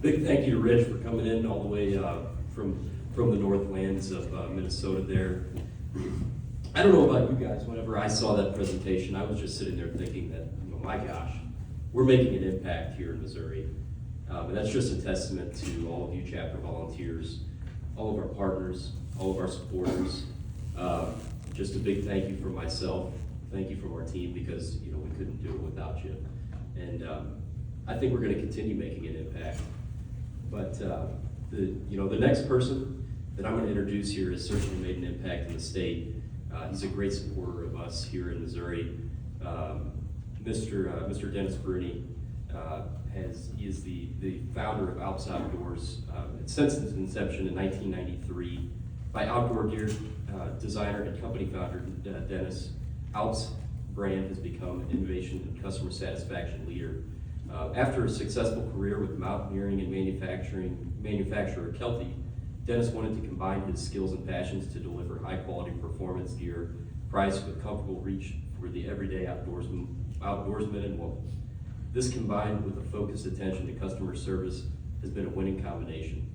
Big thank you to Rich for coming in all the way from the Northlands of Minnesota there. I don't know about you guys, whenever I saw that presentation, I was just sitting there thinking that, my gosh, we're making an impact here in Missouri. And that's just a testament to all of you chapter volunteers, all of our partners, all of our supporters. Just a big thank you from myself. Thank you from our team, because we couldn't do it without you. And I think we're going to continue making an impact. But the next person that I'm going to introduce here has certainly made an impact in the state. He's a great supporter of us here in Missouri. Mr. Dennis Brune he is the founder of Alps Outdoors. Since its inception in 1993, by outdoor gear designer and company founder Dennis, Alps brand has become an innovation and customer satisfaction leader. After a successful career with mountaineering and manufacturer Kelty, Dennis wanted to combine his skills and passions to deliver high-quality performance gear priced with comfortable reach for the everyday outdoorsman and woman. This, combined with a focused attention to customer service, has been a winning combination.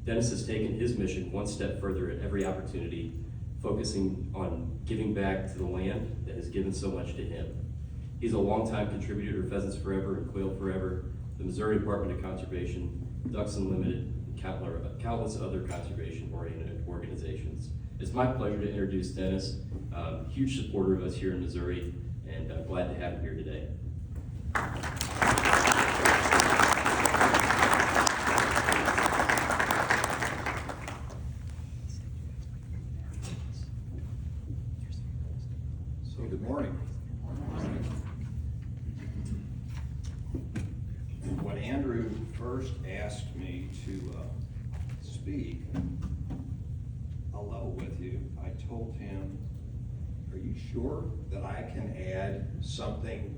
Dennis has taken his mission one step further at every opportunity, focusing on giving back to the land that has given so much to him. He's a longtime contributor to Pheasants Forever and Quail Forever, the Missouri Department of Conservation, Ducks Unlimited, and countless other conservation-oriented organizations. It's my pleasure to introduce Dennis, huge supporter of us here in Missouri, and glad to have him here today. So good morning. When Andrew first asked me to speak, I'll level with you, I told him, are you sure that I can add something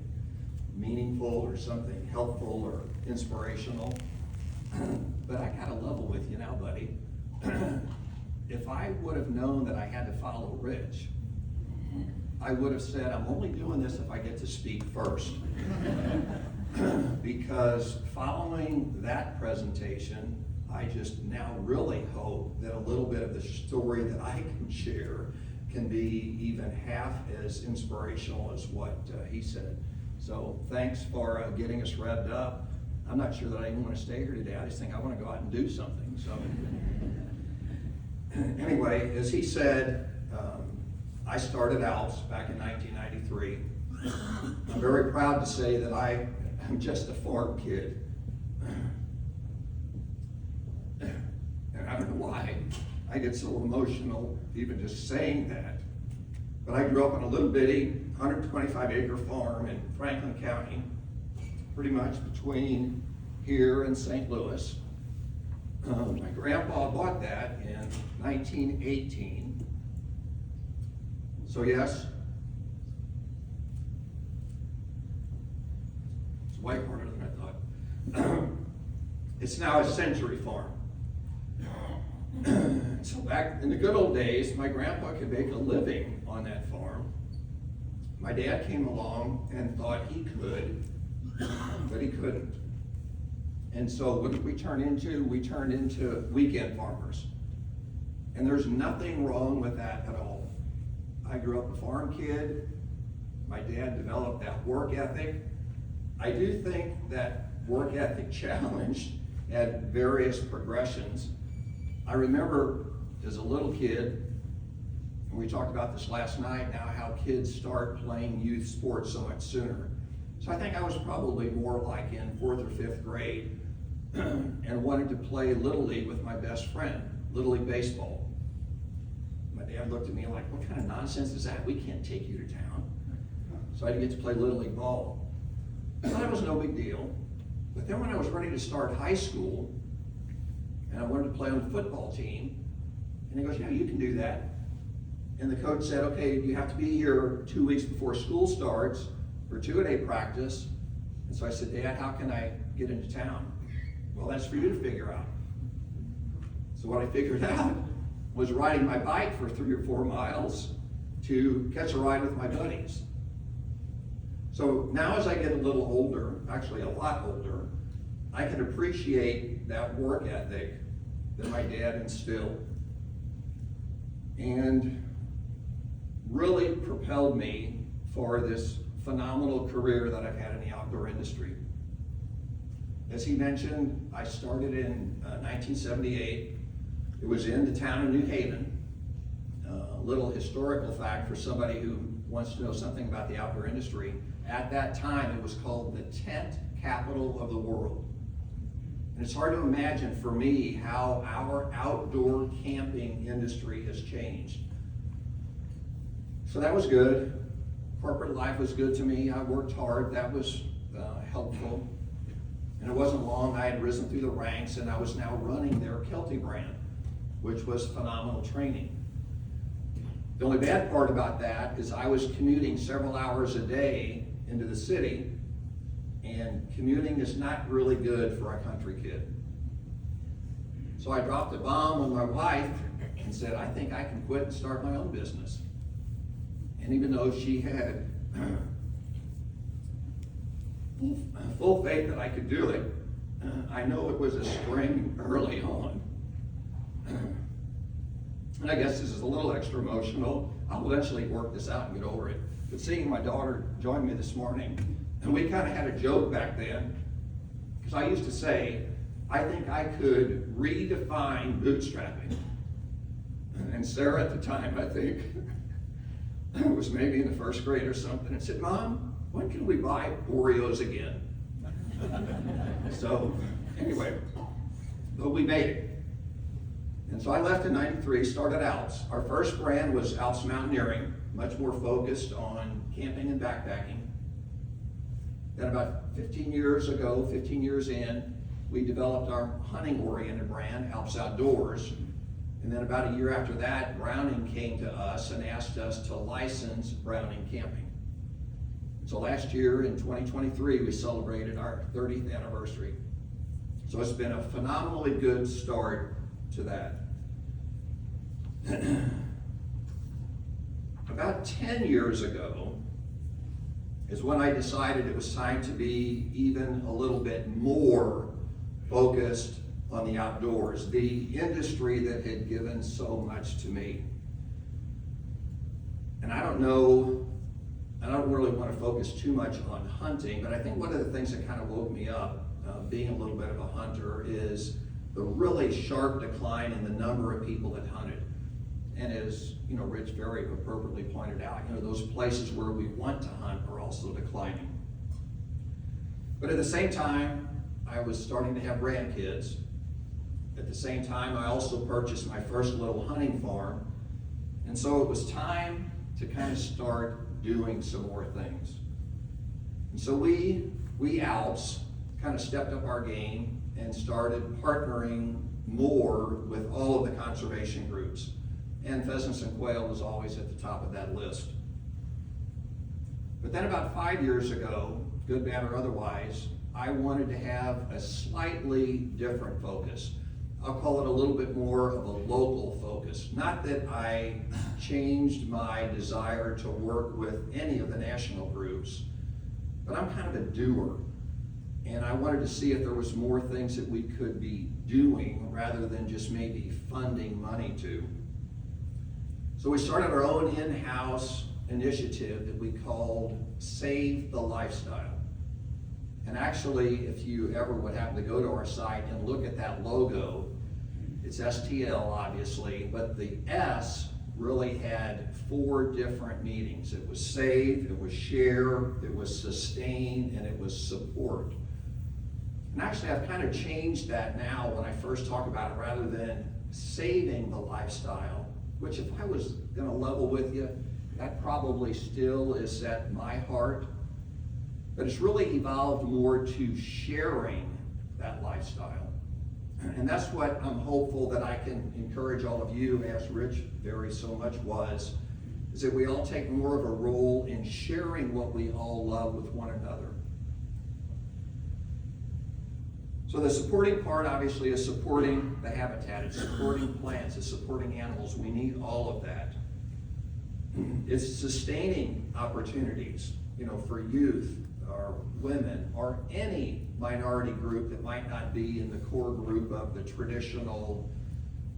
meaningful or something helpful or inspirational? But I gotta level with you now, buddy. If I would have known that I had to follow Rich, I would have said, I'm only doing this if I get to speak first. Because following that presentation, I just now really hope that a little bit of the story that I can share can be even half as inspirational as what he said. So thanks for getting us revved up. I'm not sure that I even want to stay here today. I just think I want to go out and do something. So anyway, as he said, I started Alps back in 1993. I'm very proud to say that I am just a farm kid. And I don't know why I get so emotional even just saying that. But I grew up on a little bitty 125-acre farm in Franklin County, pretty much between here and St. Louis. My grandpa bought that in 1918. So yes, it's way harder than I thought. It's now a century farm. So back in the good old days, my grandpa could make a living on that farm. My dad came along and thought he could, but he couldn't. And so what did we turn into? We turned into weekend farmers. And there's nothing wrong with that at all. I grew up a farm kid. My dad developed that work ethic. I do think that work ethic challenged at various progressions. I remember as a little kid, and we talked about this last night, now how kids start playing youth sports so much sooner. So I think I was probably more like in 4th or 5th grade and wanted to play Little League with my best friend, Little League baseball. My dad looked at me like, what kind of nonsense is that? We can't take you to town. So I had to get to play Little League ball. So that was no big deal. But then when I was ready to start high school, and I wanted to play on the football team, and he goes, yeah, you can do that. And the coach said, okay, you have to be here 2 weeks before school starts for 2-a-day practice. And so I said, Dad, how can I get into town? Well, that's for you to figure out. So what I figured out was riding my bike for 3 or 4 miles to catch a ride with my buddies. So now as I get a little older, actually a lot older, I can appreciate that work ethic that my dad instilled and really propelled me for this phenomenal career that I've had in the outdoor industry. As he mentioned, I started in 1978. It was in the town of New Haven. A little historical fact for somebody who wants to know something about the outdoor industry. At that time, it was called the tent capital of the world. And it's hard to imagine for me how our outdoor camping industry has changed. So that was good. Corporate life was good to me. I worked hard. That was helpful. And it wasn't long, I had risen through the ranks and I was now running their Kelty brand, which was phenomenal training. The only bad part about that is I was commuting several hours a day into the city, and commuting is not really good for a country kid. So I dropped a bomb on my wife and said, I think I can quit and start my own business. And even though she had full faith that I could do it, I know it was a spring early on. And I guess this is a little extra emotional. I'll eventually work this out and get over it. But seeing my daughter join me this morning, and we kind of had a joke back then, because I used to say, I think I could redefine bootstrapping. And Sarah at the time, I think, was maybe in the first grade or something, and said, Mom, when can we buy Oreos again? So, anyway, but we made it. And so I left in '93, started Alps. Our first brand was Alps Mountaineering, much more focused on camping and backpacking. Then about 15 years in, we developed our hunting-oriented brand, Alps Outdoors. And then about a year after that, Browning came to us and asked us to license Browning Camping. So last year in 2023, we celebrated our 30th anniversary. So it's been a phenomenally good start to that. About 10 years ago is when I decided it was time to be even a little bit more focused on the outdoors, the industry that had given so much to me. And I don't really want to focus too much on hunting, but I think one of the things that kind of woke me up, being a little bit of a hunter, is the really sharp decline in the number of people that hunted. And as Rich very appropriately pointed out, those places where we want to hunt are also declining. But at the same time, I was starting to have grandkids. At the same time, I also purchased my first little hunting farm. And so it was time to kind of start doing some more things. And so we Alps kind of stepped up our game and started partnering more with all of the conservation groups. And pheasants and quail was always at the top of that list. But then about 5 years ago, good, bad, or otherwise, I wanted to have a slightly different focus. I'll call it a little bit more of a local focus. Not that I changed my desire to work with any of the national groups, but I'm kind of a doer. And I wanted to see if there was more things that we could be doing rather than just maybe funding money to. So we started our own in-house initiative that we called Save the Lifestyle. And actually, if you ever would happen to go to our site and look at that logo, it's STL obviously, but the S really had 4 different meanings. It was save, it was share, it was sustain, and it was support. And actually, I've kind of changed that now when I first talk about it, rather than saving the lifestyle, which if I was going to level with you, that probably still is at my heart. But it's really evolved more to sharing that lifestyle. And that's what I'm hopeful that I can encourage all of you, as Rich very so much was, is that we all take more of a role in sharing what we all love with one another. So the supporting part obviously is supporting the habitat, it's supporting plants, it's supporting animals. We need all of that. It's sustaining opportunities, for youth, or women, or any minority group that might not be in the core group of the traditional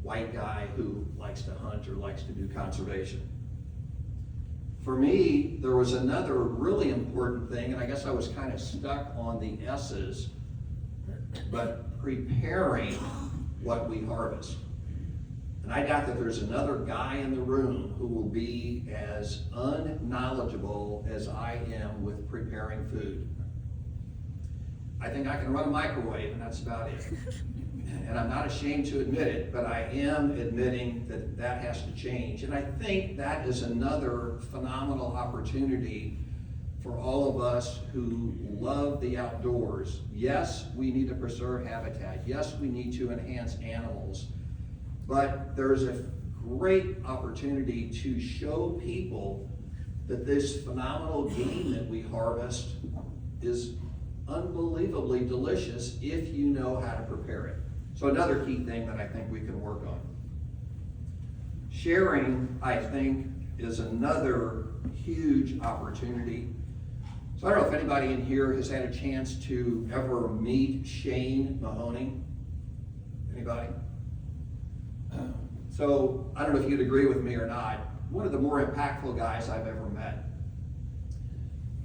white guy who likes to hunt or likes to do conservation. For me, there was another really important thing, and I guess I was kind of stuck on the S's, but preparing what we harvest. And I doubt that there's another guy in the room who will be as unknowledgeable as I am with preparing food. I think I can run a microwave, and that's about it. And I'm not ashamed to admit it, but I am admitting that that has to change. And I think that is another phenomenal opportunity for all of us who love the outdoors. Yes, we need to preserve habitat. Yes, we need to enhance animals. But there's a great opportunity to show people that this phenomenal game that we harvest is unbelievably delicious if you know how to prepare it. So another key thing that I think we can work on. Sharing, I think, is another huge opportunity. So I don't know if anybody in here has had a chance to ever meet Shane Mahoney. Anybody? So I don't know if you'd agree with me or not, one of the more impactful guys I've ever met.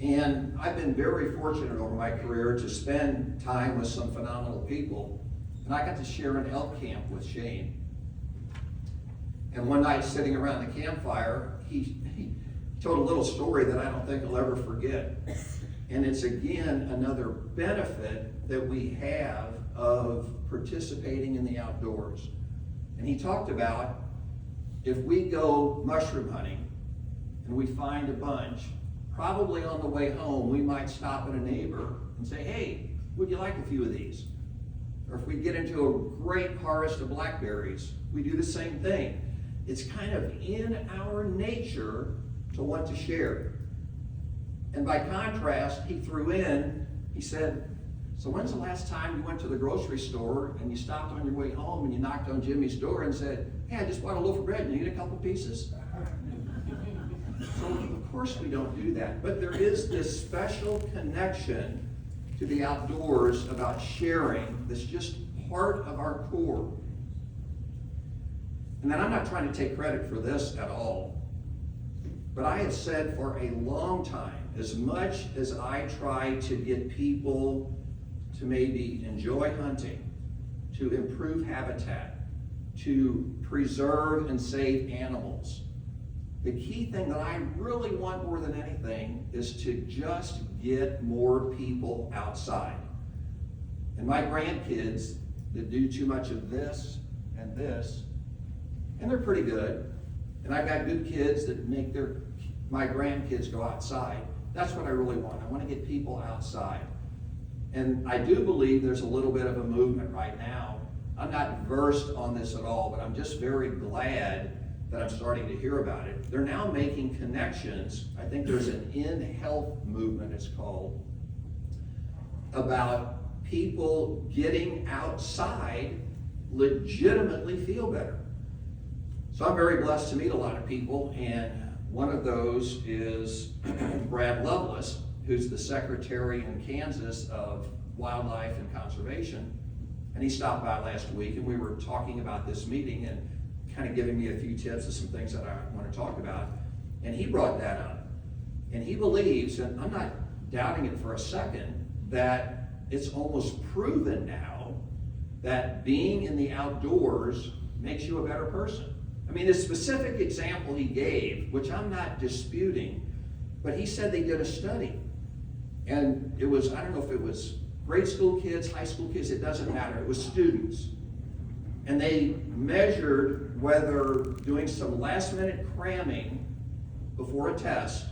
And I've been very fortunate over my career to spend time with some phenomenal people. And I got to share an elk camp with Shane. And one night sitting around the campfire, he told a little story that I don't think I'll ever forget. And it's again another benefit that we have of participating in the outdoors. And he talked about if we go mushroom hunting and we find a bunch, probably on the way home we might stop at a neighbor and say, hey, would you like a few of these? Or if we get into a great harvest of blackberries, we do the same thing. It's kind of in our nature to want to share. And by contrast, he threw in, he said, so when's the last time you went to the grocery store and you stopped on your way home and you knocked on Jimmy's door and said, hey, I just bought a loaf of bread and you need a couple pieces? So of course we don't do that, but there is this special connection to the outdoors about sharing that's just part of our core. And then I'm not trying to take credit for this at all, but I have said for a long time, as much as I try to get people to maybe enjoy hunting, to improve habitat, to preserve and save animals, the key thing that I really want more than anything is to just get more people outside. And my grandkids that do too much of this, and they're pretty good. And I've got good kids that make my grandkids go outside. That's what I really want. I want to get people outside. And I do believe there's a little bit of a movement right now. I'm not versed on this at all, but I'm just very glad that I'm starting to hear about it. They're now making connections. I think there's an in-health movement, it's called, about people getting outside legitimately feel better. So I'm very blessed to meet a lot of people, and one of those is Brad Lovelace, who's the Secretary in Kansas of Wildlife and Conservation. And he stopped by last week, and we were talking about this meeting and kind of giving me a few tips of some things that I want to talk about. And he brought that up. And he believes, and I'm not doubting it for a second, that it's almost proven now that being in the outdoors makes you a better person. I mean, the specific example he gave, which I'm not disputing, but he said they did a study. And it was, I don't know if it was grade school kids, high school kids, it doesn't matter. It was students. And they measured whether doing some last minute cramming before a test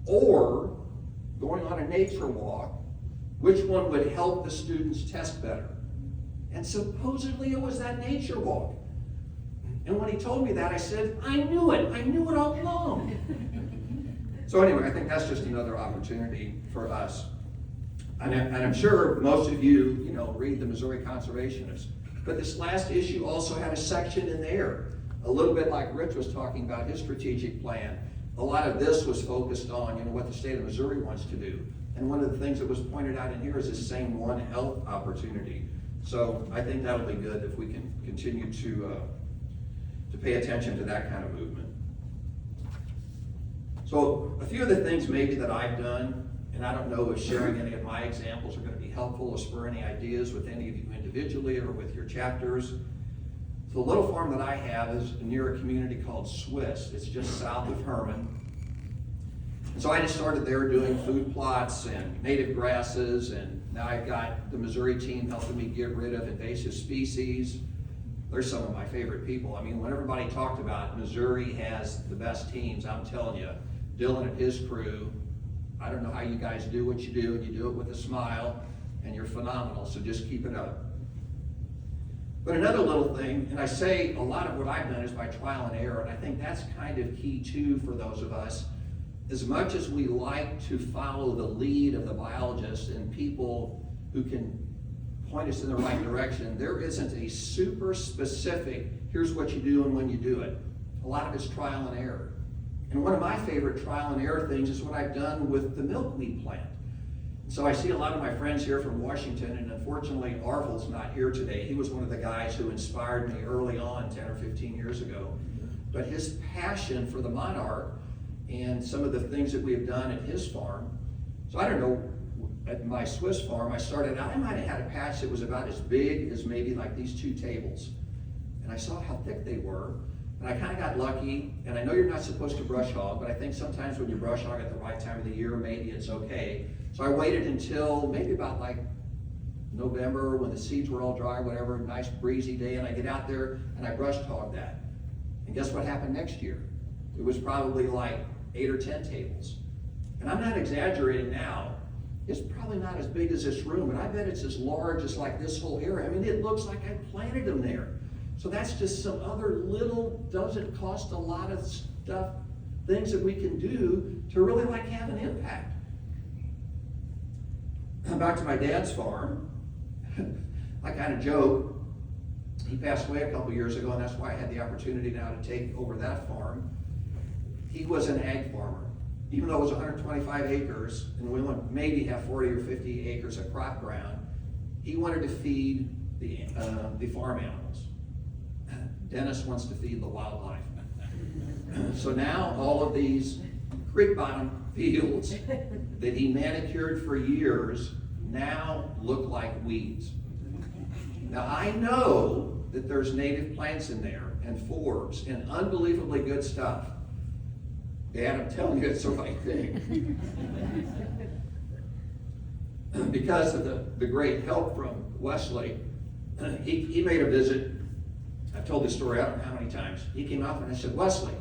or going on a nature walk, which one would help the students test better. And supposedly it was that nature walk. And when he told me that, I said, I knew it all along. So anyway, I think that's just another opportunity for us. And I'm sure most of you, read the Missouri Conservationists. But this last issue also had a section in there, a little bit like Rich was talking about his strategic plan. A lot of this was focused on, what the state of Missouri wants to do. And one of the things that was pointed out in here is this same One Health opportunity. So I think that'll be good if we can continue to pay attention to that kind of movement. So a few of the things maybe that I've done, and I don't know if sharing any of my examples are going to be helpful or spur any ideas with any of you individually or with your chapters. So the little farm that I have is near a community called Swiss. It's just south of Herman. And so I just started there doing food plots and native grasses, and now I've got the Missouri team helping me get rid of invasive species. They're some of my favorite people. I mean, when everybody talked about Missouri has the best teams, I'm telling you, Dylan and his crew, I don't know how you guys do what you do, and you do it with a smile, and you're phenomenal, so just keep it up. But another little thing, and I say a lot of what I've done is by trial and error, and I think that's kind of key too for those of us. As much as we like to follow the lead of the biologists and people who can point us in the right direction, there isn't a super specific, here's what you do and when you do it. A lot of it's trial and error. And one of my favorite trial and error things is what I've done with the milkweed plant. So I see a lot of my friends here from Washington, and unfortunately Arvel's not here today. He was one of the guys who inspired me early on 10 or 15 years ago. But his passion for the monarch and some of the things that we have done at his farm. So I don't know, at my Swiss farm, I started out, I might have had a patch that was about as big as maybe like these 2 tables. And I saw how thick they were, and I kind of got lucky. And I know you're not supposed to brush hog, but I think sometimes when you brush hog at the right time of the year, maybe it's okay. So I waited until maybe about like November when the seeds were all dry, whatever, nice breezy day, and I get out there and I brush hog that. And guess what happened next year? It was probably like 8 or 10 tables. And I'm not exaggerating now. It's probably not as big as this room, but I bet it's as large as like this whole area. I mean, it looks like I planted them there. So that's just some other little, doesn't cost a lot of stuff, things that we can do to really like have an impact. Back to my dad's farm, I kind of joke, he passed away a couple years ago, and that's why I had the opportunity now to take over that farm. He was an ag farmer. Even though it was 125 acres, and we would maybe have 40 or 50 acres of crop ground, he wanted to feed the farm animals. Dennis wants to feed the wildlife. So now all of these creek bottom fields that he manicured for years now look like weeds. Now I know that there's native plants in there and forbs and unbelievably good stuff. Dad, I'm telling you, it's the right thing. Because of the great help from Wesley, he made a visit. I've told this story, I don't know how many times. He came up and I said, Wesley,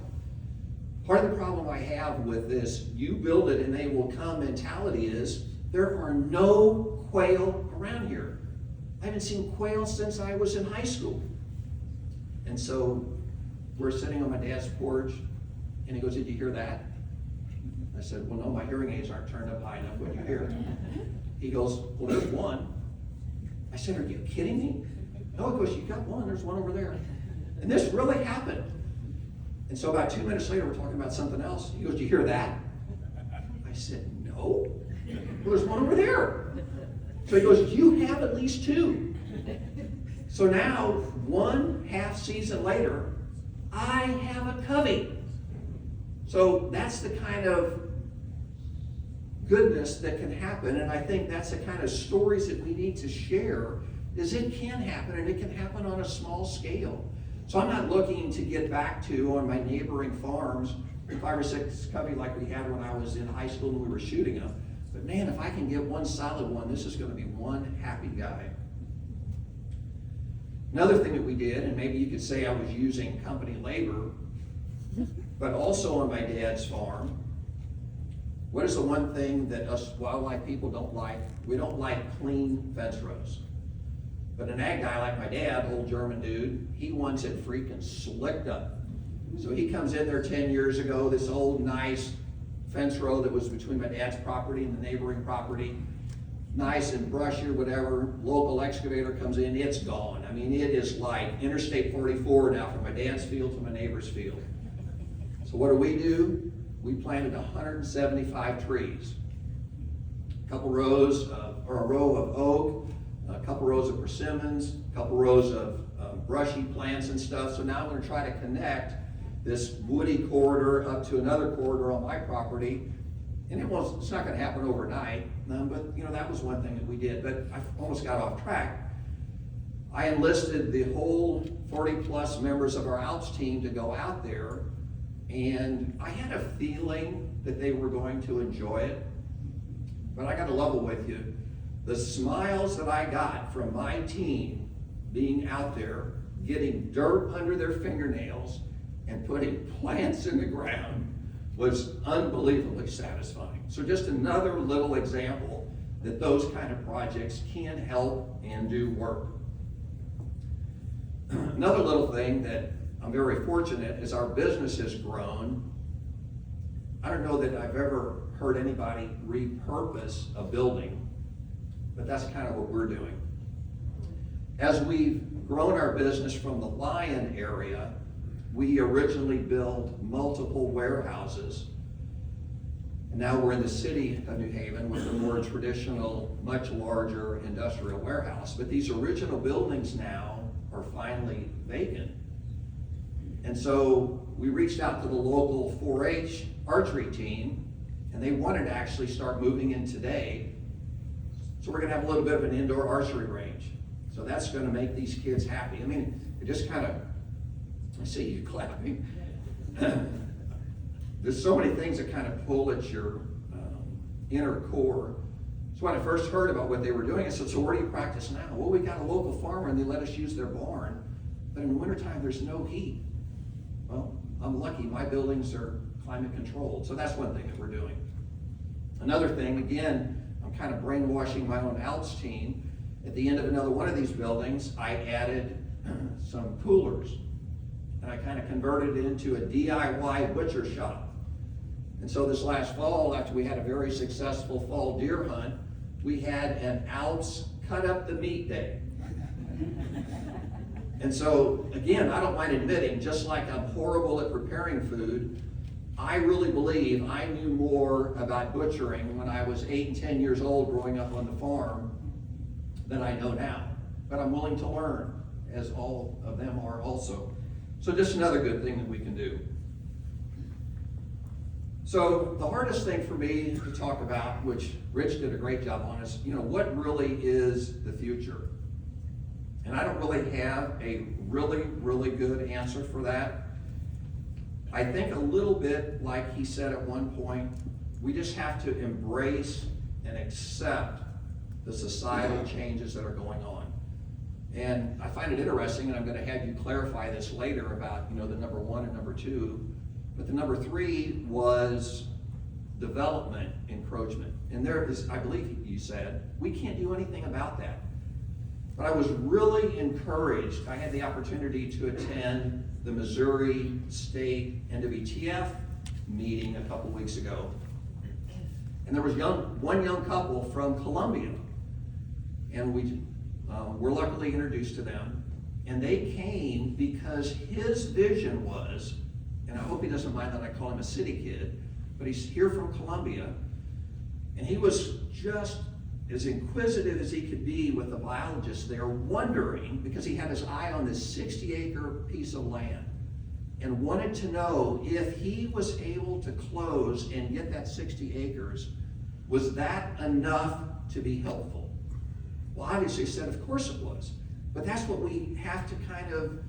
part of the problem I have with this, you build it and they will come mentality is, there are no quail around here. I haven't seen quail since I was in high school. And so we're sitting on my dad's porch, and he goes, did you hear that? I said, well, no, my hearing aids aren't turned up high enough. What did you hear? He goes, well, there's one. I said, are you kidding me? No, he goes, you got one, there's one over there. And this really happened. And so about 2 minutes later, we're talking about something else. He goes, do you hear that? I said, no. Well, there's one over there. So he goes, you have at least 2. So now, 1/2 season later, I have a covey. So that's the kind of goodness that can happen, and I think that's the kind of stories that we need to share, is it can happen, and it can happen on a small scale. So I'm not looking to get back to, on my neighboring farms, 5 or 6 covey like we had when I was in high school and we were shooting them. But man, if I can get one solid one, this is going to be one happy guy. Another thing that we did, and maybe you could say I was using company labor, but also on my dad's farm, what is the one thing that us wildlife people don't like? We don't like clean fence rows. But an ag guy like my dad, old German dude, he wants it freaking slicked up. So he comes in there 10 years ago, this old nice fence row that was between my dad's property and the neighboring property, nice and brushy or whatever, local excavator comes in, it's gone. I mean, it is like Interstate 44 now from my dad's field to my neighbor's field. So what do? We planted 175 trees. a couple rows or a row of oak, a couple rows of persimmons, a couple rows of brushy plants and stuff. So now I'm going to try to connect this woody corridor up to another corridor on my property. And it's not going to happen overnight, but that was one thing that we did. But I almost got off track. I enlisted the whole 40 plus members of our Alps team to go out there, and I had a feeling that they were going to enjoy it. But I got to level with you. The smiles that I got from my team being out there, getting dirt under their fingernails and putting plants in the ground was unbelievably satisfying. So just another little example that those kind of projects can help and do work. Another little thing that I'm very fortunate is our business has grown. I don't know that I've ever heard anybody repurpose a building, but that's kind of what we're doing. As we've grown our business from the Lion area, we originally built multiple warehouses. And now we're in the city of New Haven with a more traditional, much larger industrial warehouse. But these original buildings now are finally vacant. And so we reached out to the local 4-H archery team, and they wanted to actually start moving in today. So we're gonna have a little bit of an indoor archery range. So that's gonna make these kids happy. I mean, it just kind of, I see you clapping. There's so many things that kind of pull at your inner core. So when I first heard about what they were doing, I said, so where do you practice now? Well, we got a local farmer and they let us use their barn, but in the wintertime there's no heat. Well, I'm lucky, my buildings are climate controlled. So that's one thing that we're doing. Another thing, again, I'm kind of brainwashing my own Alps team. At the end of another one of these buildings, I added some coolers. And I kind of converted it into a DIY butcher shop. And so this last fall, after we had a very successful fall deer hunt, we had an Alps cut up the meat day. And so, again, I don't mind admitting, just like I'm horrible at preparing food, I really believe I knew more about butchering when I was 8 and 10 years old growing up on the farm than I know now. But I'm willing to learn, as all of them are also. So just another good thing that we can do. So the hardest thing for me to talk about, which Rich did a great job on, is what really is the future? And I don't really have a really good answer for that. I think a little bit like he said at one point, we just have to embrace and accept the societal changes that are going on. And I find it interesting, and I'm going to have you clarify this later about the number 1 and number 2. But the number 3 was development encroachment. And there is, I believe you said, we can't do anything about that. But I was really encouraged. I had the opportunity to attend the Missouri State NWTF meeting a couple weeks ago. And there was one young couple from Columbia. And we were luckily introduced to them. And they came because his vision was, and I hope he doesn't mind that I call him a city kid, but he's here from Columbia. And he was just as inquisitive as he could be with the biologists there, wondering, because he had his eye on this 60-acre piece of land, and wanted to know if he was able to close and get that 60 acres, was that enough to be helpful? Well, obviously he said, of course it was. But that's what we have to kind of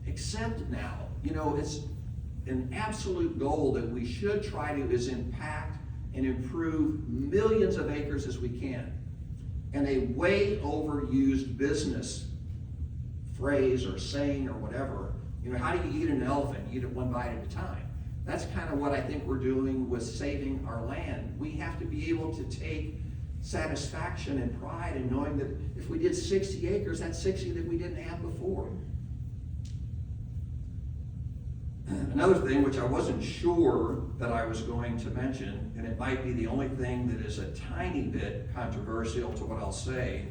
accept now. It's an absolute goal that we should try to is impact and improve millions of acres as we can. And a way overused business phrase or saying or whatever, how do you eat an elephant? You eat it one bite at a time. That's kind of what I think we're doing with saving our land. We have to be able to take satisfaction and pride in knowing that if we did 60 acres, that's 60 that we didn't have before. Another thing which I wasn't sure that I was going to mention, and it might be the only thing that is a tiny bit controversial to what I'll say,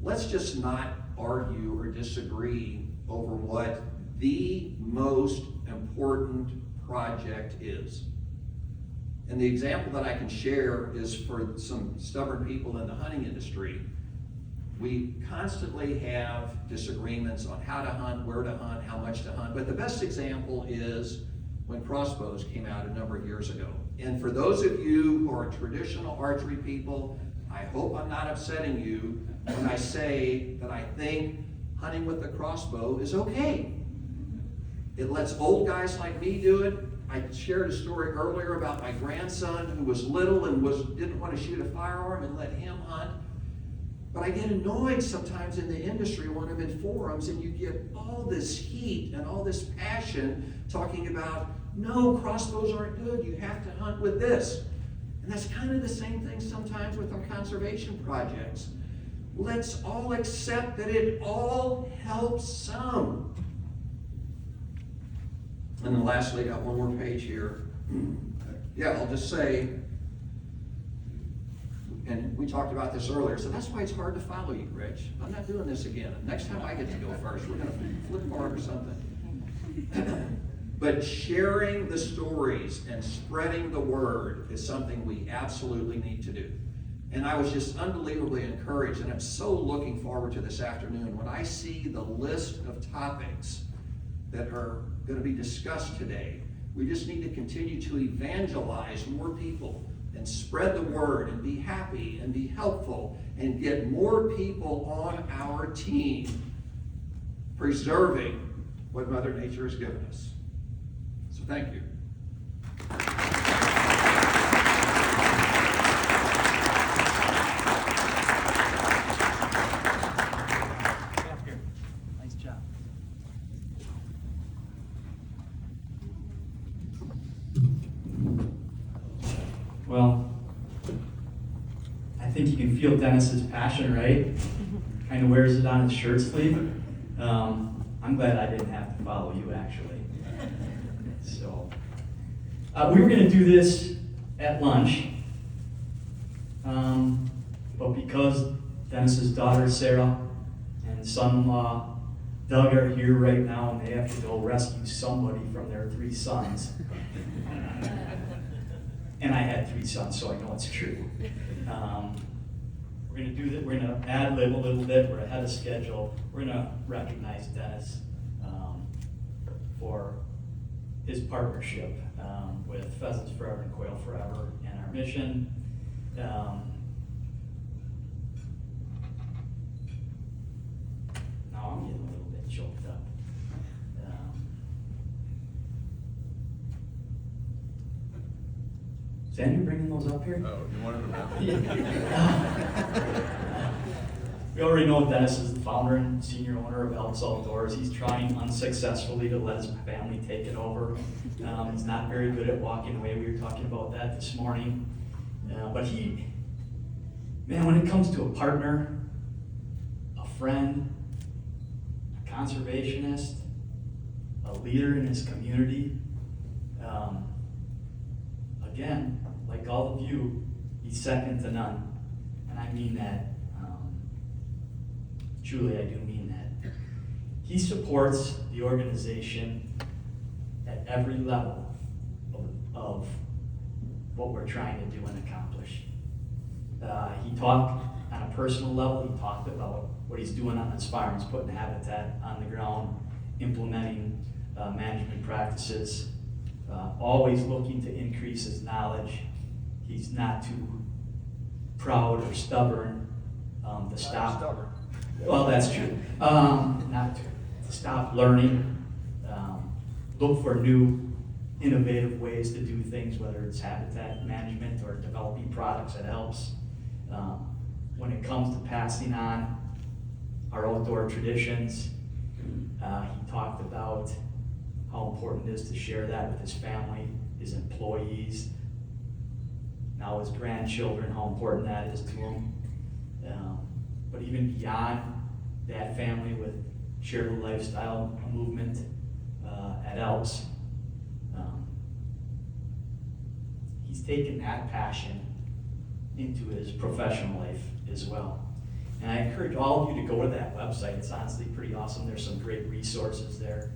let's just not argue or disagree over what the most important project is. And the example that I can share is for some stubborn people in the hunting industry. We constantly have disagreements on how to hunt, where to hunt, how much to hunt. But the best example is when crossbows came out a number of years ago. And for those of you who are traditional archery people, I hope I'm not upsetting you when I say that I think hunting with the crossbow is okay. It lets old guys like me do it. I shared a story earlier about my grandson who was little and didn't want to shoot a firearm and let him hunt. But I get annoyed sometimes in the industry when I'm in forums and you get all this heat and all this passion talking about, no, crossbows aren't good, you have to hunt with this. And that's kind of the same thing sometimes with our conservation projects. Let's all accept that it all helps some. And then lastly, I got one more page here. Yeah, I'll just say, and we talked about this earlier, so that's why it's hard to follow you, Rich. I'm not doing this again. Next time I get to go first, we're going to flip hard or something. But sharing the stories and spreading the word is something we absolutely need to do. And I was just unbelievably encouraged, and I'm so looking forward to this afternoon when I see the list of topics that are going to be discussed today. We just need to continue to evangelize more people and spread the word and be happy and be helpful and get more people on our team preserving what Mother Nature has given us. So thank you. Nice job. Well, I think you can feel Dennis's passion, right? Kind of wears it on his shirt sleeve. I'm glad I didn't have to follow you, actually. So, we were going to do this at lunch, but because Dennis's daughter Sarah and son-in-law Doug are here right now, and they have to go rescue somebody from their 3 sons. And I had 3 sons, so I know it's true. We're going to do that. We're going to ad-lib a little bit. We're ahead of schedule. We're going to recognize Dennis for his partnership with Pheasants Forever and Quail Forever and our mission. Now I'm getting a little bit choked up. Is Andrew bringing those up here? Oh, you wanted to We already know Dennis is the founder and senior owner of Elks Outdoors. He's trying unsuccessfully to let his family take it over. He's not very good at walking away. We were talking about that this morning. But when it comes to a partner, a friend, a conservationist, a leader in his community, again, like all of you, he's second to none. And I mean that. Truly, I do mean that. He supports the organization at every level of what we're trying to do and accomplish. He talked on a personal level, he talked about what he's doing on his farms, putting habitat on the ground, implementing management practices, always looking to increase his knowledge. He's not too proud or stubborn to stop. Stubborn. Well, that's true. Not to stop learning, look for new, innovative ways to do things, whether it's habitat management or developing products that helps. When it comes to passing on our outdoor traditions, he talked about how important it is to share that with his family, his employees, now his grandchildren, how important that is to him. But even beyond that family, with Share the Lifestyle movement at Elks, he's taken that passion into his professional life as well. And I encourage all of you to go to that website. It's honestly pretty awesome. There's some great resources there,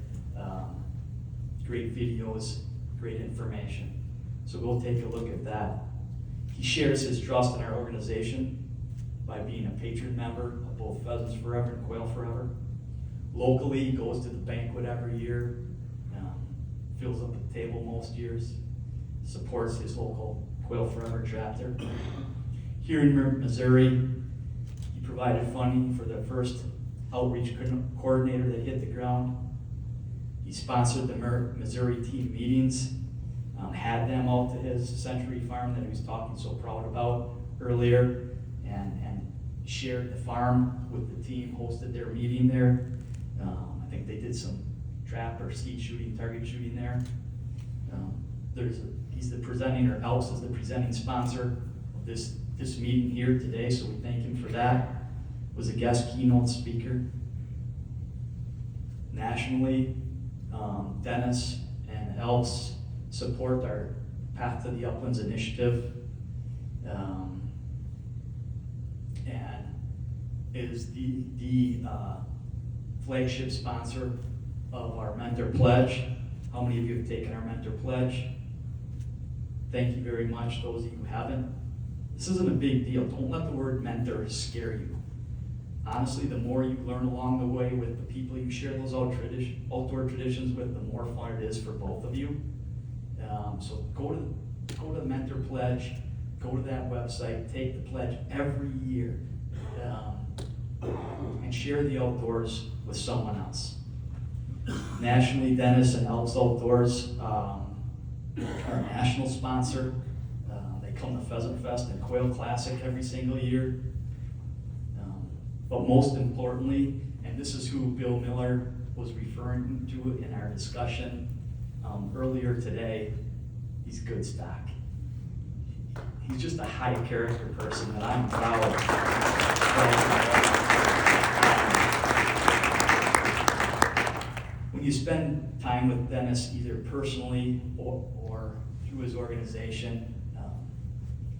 great videos, great information. So go take a look at that. He shares his trust in our organization by being a patron member of both Pheasants Forever and Quail Forever. Locally, he goes to the banquet every year, fills up the table most years, supports his local Quail Forever chapter. Here in Missouri, he provided funding for the first outreach coordinator that hit the ground. He sponsored the Missouri team meetings, had them out to his Century Farm that he was talking so proud about earlier, and shared the farm with the team, hosted their meeting there. I think they did some trap or skeet shooting, target shooting there. He's the presenting, or Elks is the presenting sponsor of this meeting here today, so we thank him for that. Was a guest keynote speaker. Nationally, Dennis and Elks support our Path to the Uplands initiative, and is the flagship sponsor of our Mentor Pledge. How many of you have taken our Mentor Pledge? Thank you very much, those of you who haven't. This isn't a big deal. Don't let the word mentor scare you. Honestly, the more you learn along the way with the people you share those outdoor traditions with, the more fun it is for both of you. So go to the Mentor Pledge, go to that website, take the pledge every year, and share the outdoors with someone else. Nationally, Dennis and Elks Outdoors are a national sponsor. They come to Pheasant Fest and Quail Classic every single year. But most importantly, and this is who Bill Miller was referring to in our discussion earlier today, he's good stock. He's just a high character person that I'm proud of. When you spend time with Dennis, either personally or through his organization,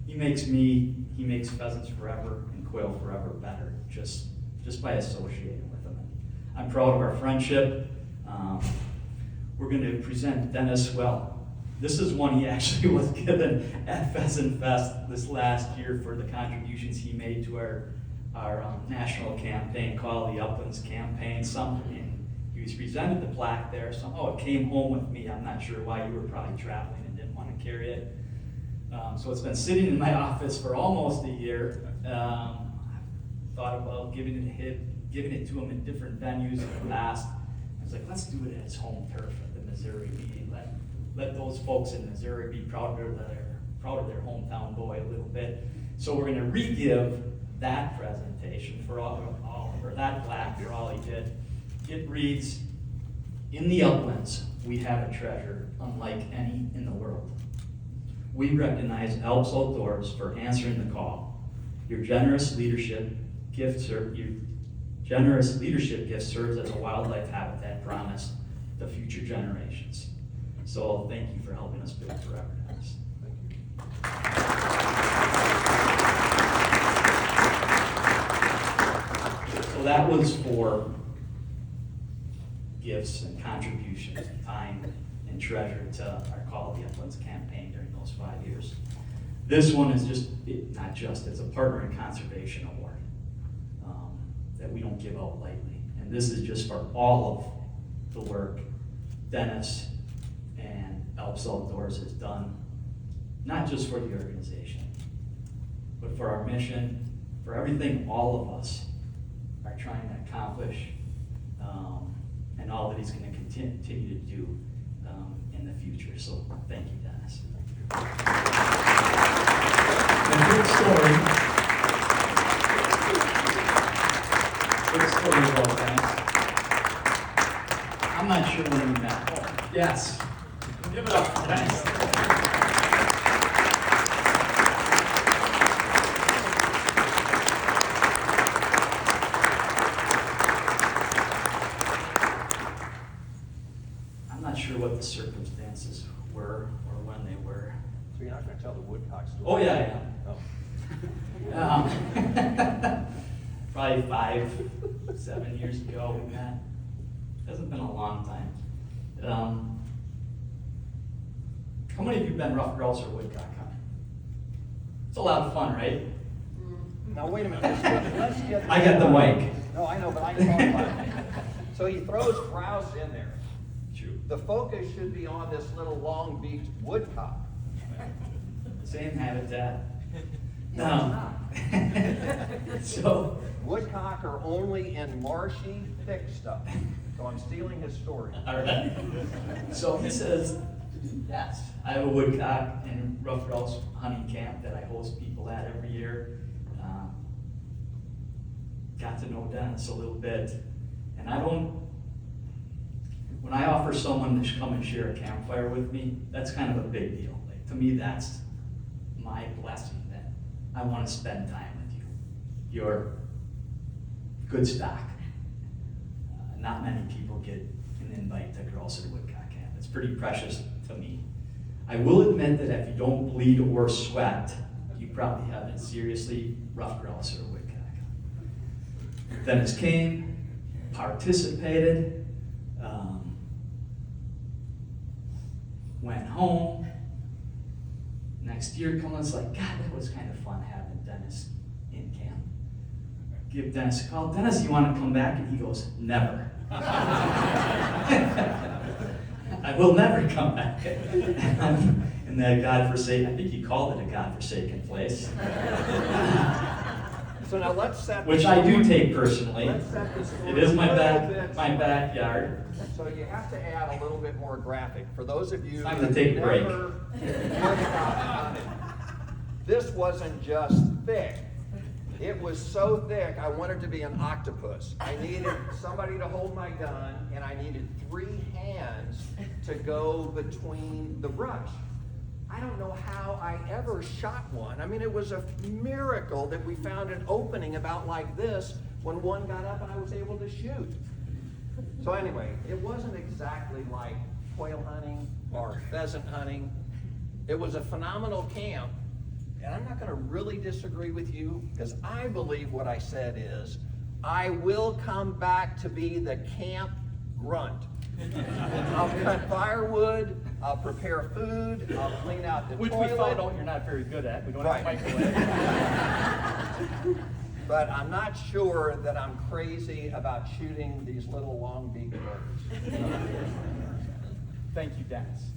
he makes Pheasants Forever and Quail Forever better, just by associating with him. I'm proud of our friendship. We're going to present Dennis well. This is one he actually was given at Pheasant Fest this last year for the contributions he made to our national campaign called the Uplands Campaign. He was presented the plaque there. Somehow it came home with me. I'm not sure why. You were probably traveling and didn't want to carry it. So it's been sitting in my office for almost a year. I thought about giving it to him in different venues in the past. I was like, let's do it at his home turf at the Missouri meeting. Let those folks in Missouri be proud of their hometown boy a little bit. So we're going to re-give that presentation for or that plaque for all he did. It reads, "In the uplands, we have a treasure unlike any in the world. We recognize Elks Outdoors for answering the call. Your generous leadership gift serves as a wildlife habitat promised to future generations." So thank you for helping us build forever, Dennis. Thank you. So that was for gifts and contributions, time and treasure to our Call of the Uplands campaign during those 5 years. This one is it's a Partner in Conservation Award that we don't give out lightly. And this is just for all of the work Dennis and Elks Outdoors has done, not just for the organization, but for our mission, for everything all of us are trying to accomplish, and all that he's going to continue to do in the future. So thank you, Dennis. A good story. Good story about Dennis. I'm not sure when we met. Oh, yes. Give it up for Dennis. I'm not sure what the circumstances were or when they were. So you're not going to tell the Woodcock story? Oh, yeah, Oh. Probably 5-7 years ago we met. Hasn't been a long time. How many of you have been rough grouse or woodcock hunting? It's a lot of fun, right? Now, wait a minute, let's get. I got the mic. No, I know, but I can talk about it. So he throws grouse in there. True. The focus should be on this little long-beaked woodcock. Same habitat. No, So, Woodcock are only in marshy, thick stuff. So I'm stealing his story. all right. So he says, yes, I have a woodcock and rough grouse hunting camp that I host people at every year. Got to know Dennis a little bit, and when I offer someone to come and share a campfire with me, that's kind of a big deal. Like, to me, that's my blessing, that I want to spend time with you. You're good stock. Not many people get an invite to grouse or woodcock camp. It's pretty precious to me. I will admit that if you don't bleed or sweat, you probably haven't seriously rough grouse or woodcock. Dennis came, participated, went home. Next year comes, like, God, that was kind of fun having Dennis in camp. Give Dennis a call. Dennis, you want to come back? And he goes, never. I will never come back. In that godforsaken, I think he called it a godforsaken place. So now let's set. Which I do take personally. Let's set this It is my a little bit. backyard. So you have to add a little bit more graphic. For those of you Time to who've take a break. never woodcock hunted, this wasn't just thick. It was so thick, I wanted to be an octopus. I needed somebody to hold my gun, and I needed 3 hands to go between the brush. I don't know how I ever shot one. I mean, it was a miracle that we found an opening about like this when one got up and I was able to shoot. So anyway, it wasn't exactly like quail hunting or pheasant hunting. It was a phenomenal camp. And I'm not going to really disagree with you, because I believe what I said is, I will come back to be the camp grunt. I'll cut firewood, I'll prepare food, I'll clean out the Which toilet. we found out you're not very good at. We don't Right. have a microwave. But I'm not sure that I'm crazy about shooting these little long-beaked birds. Thank you, Dennis.